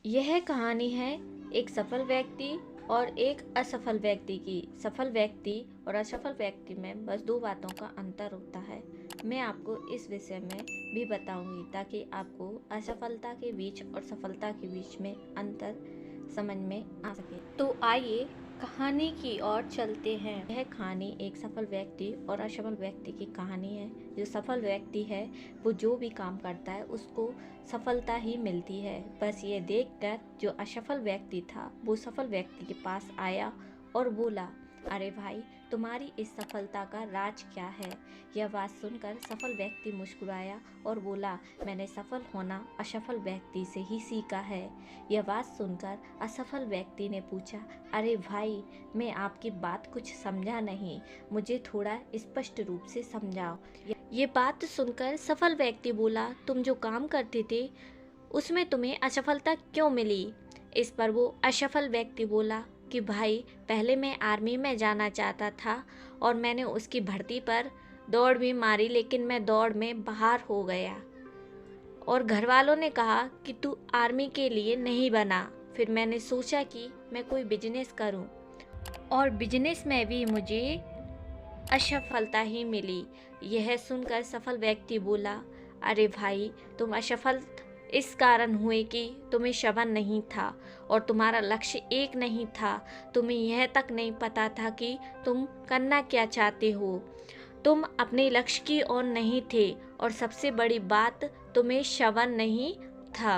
यह कहानी है एक सफल व्यक्ति और एक असफल व्यक्ति की। सफल व्यक्ति और असफल व्यक्ति में बस दो बातों का अंतर होता है। मैं आपको इस विषय में भी बताऊंगी ताकि आपको असफलता के बीच और सफलता के बीच में अंतर समझ में आ सके। तो आइए कहानी की ओर चलते हैं। यह कहानी एक सफल व्यक्ति और असफल व्यक्ति की कहानी है। जो सफल व्यक्ति है वो जो भी काम करता है उसको सफलता ही मिलती है। बस ये देखकर जो असफल व्यक्ति था वो सफल व्यक्ति के पास आया और बोला, अरे भाई, तुम्हारी इस सफलता का राज क्या है? यह बात सुनकर सफल व्यक्ति मुस्कुराया और बोला, मैंने सफल होना असफल व्यक्ति से ही सीखा है। यह बात सुनकर असफल व्यक्ति ने पूछा, अरे भाई, मैं आपकी बात कुछ समझा नहीं, मुझे थोड़ा स्पष्ट रूप से समझाओ। ये बात सुनकर सफल व्यक्ति बोला, तुम जो काम करते थे उसमें तुम्हें असफलता क्यों मिली? इस पर वो असफल व्यक्ति बोला कि भाई, पहले मैं आर्मी में जाना चाहता था और मैंने उसकी भर्ती पर दौड़ भी मारी, लेकिन मैं दौड़ में बाहर हो गया और घर वालों ने कहा कि तू आर्मी के लिए नहीं बना। फिर मैंने सोचा कि मैं कोई बिजनेस करूं और बिजनेस में भी मुझे असफलता ही मिली। यह सुनकर सफल व्यक्ति बोला, अरे भाई, तुम असफल इस कारण हुए कि तुम्हें शबन नहीं था और तुम्हारा लक्ष्य एक नहीं था। तुम्हें यह तक नहीं पता था कि तुम करना क्या चाहते हो। तुम अपने लक्ष्य की ओर नहीं थे और सबसे बड़ी बात, तुम्हें शबन नहीं था।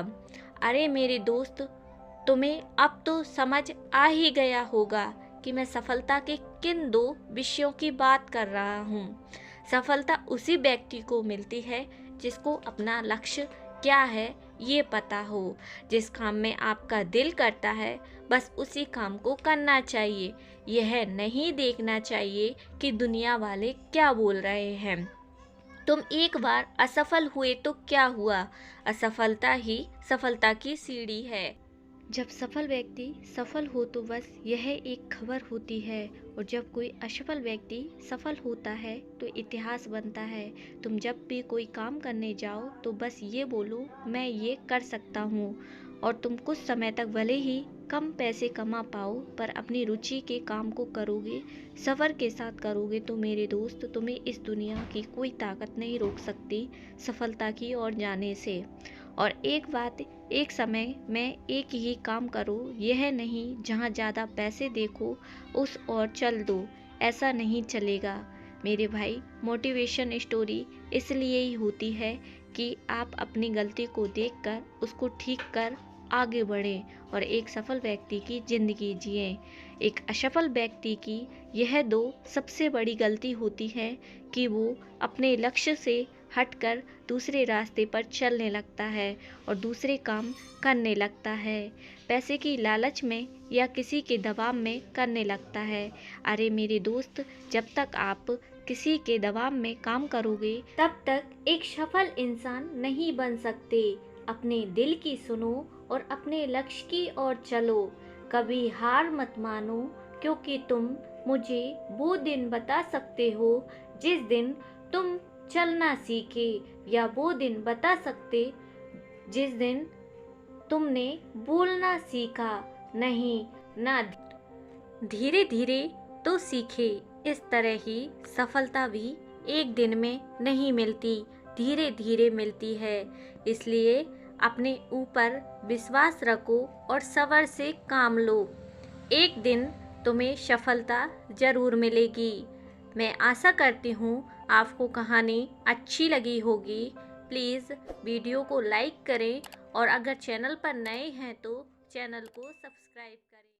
अरे मेरे दोस्त, तुम्हें अब तो समझ आ ही गया होगा कि मैं सफलता के किन दो विषयों की बात कर रहा हूँ। सफलता उसी व्यक्ति को मिलती है जिसको अपना लक्ष्य क्या है ये पता हो। जिस काम में आपका दिल करता है बस उसी काम को करना चाहिए। यह नहीं देखना चाहिए कि दुनिया वाले क्या बोल रहे हैं। तुम एक बार असफल हुए तो क्या हुआ? असफलता ही सफलता की सीढ़ी है। जब सफल व्यक्ति सफल हो तो बस यह एक खबर होती है, और जब कोई असफल व्यक्ति सफल होता है तो इतिहास बनता है। तुम जब भी कोई काम करने जाओ तो बस ये बोलो, मैं ये कर सकता हूँ, और तुम कुछ समय तक भले ही कम पैसे कमा पाओ पर अपनी रुचि के काम को करोगे, सब्र के साथ करोगे, तो मेरे दोस्त, तुम्हें इस दुनिया की कोई ताकत नहीं रोक सकती सफलता की ओर जाने से। और एक बात, एक समय में एक ही काम करो, यह नहीं जहाँ ज़्यादा पैसे देखो उस ओर चल दो, ऐसा नहीं चलेगा मेरे भाई। मोटिवेशन स्टोरी इसलिए ही होती है कि आप अपनी गलती को देखकर उसको ठीक कर आगे बढ़ें और एक सफल व्यक्ति की ज़िंदगी जिएं। एक असफल व्यक्ति की यह दो सबसे बड़ी गलती होती है कि वो अपने लक्ष्य से हटकर दूसरे रास्ते पर चलने लगता है और दूसरे काम करने लगता है, पैसे की लालच में या किसी के दबाव में करने लगता है। अरे मेरे दोस्त, जब तक आप किसी के दबाव में काम करोगे तब तक एक सफल इंसान नहीं बन सकते। अपने दिल की सुनो और अपने लक्ष्य की ओर चलो। कभी हार मत मानो, क्योंकि तुम मुझे वो दिन बता सकते हो जिस दिन तुम चलना सीखे, या वो दिन बता सकते जिस दिन तुमने बोलना सीखा नहीं ना। धीरे धीरे तो सीखे। इस तरह ही सफलता भी एक दिन में नहीं मिलती, धीरे धीरे मिलती है। इसलिए अपने ऊपर विश्वास रखो और सब्र से काम लो। एक दिन तुम्हें सफलता जरूर मिलेगी। मैं आशा करती हूँ आपको कहानी अच्छी लगी होगी। प्लीज़ वीडियो को लाइक करें और अगर चैनल पर नए हैं तो चैनल को सब्सक्राइब करें।